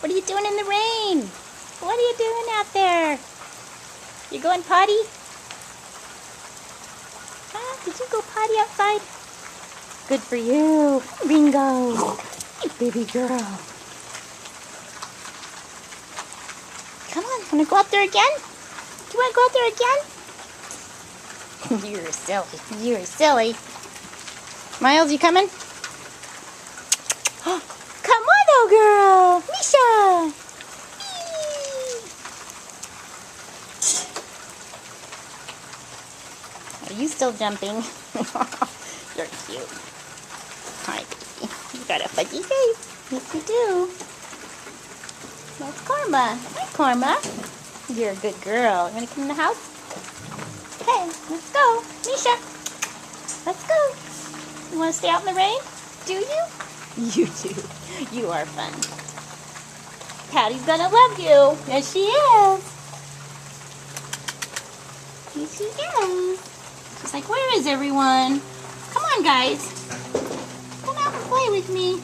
What are you doing in the rain? What are you doing out there? You going potty? Huh? Did you go potty outside? Good for you, Ringo. Hey, baby girl. Come on, wanna go out there again? Do you wanna go out there again? You're silly. You're silly. Miles, you coming? Come on, oh girl, Misha. Are you still jumping? You're cute. Hi, baby. You got a fuzzy face. Yes, you do. That's Karma. Hi, Karma. You're a good girl. You want to come in the house? Okay, let's go. Misha, let's go. You want to stay out in the rain? Do you? You do. You are fun. Patty's gonna love you. Yes, she is. Yes, she is. She's like, where is everyone? Come on, guys. Come out and play with me.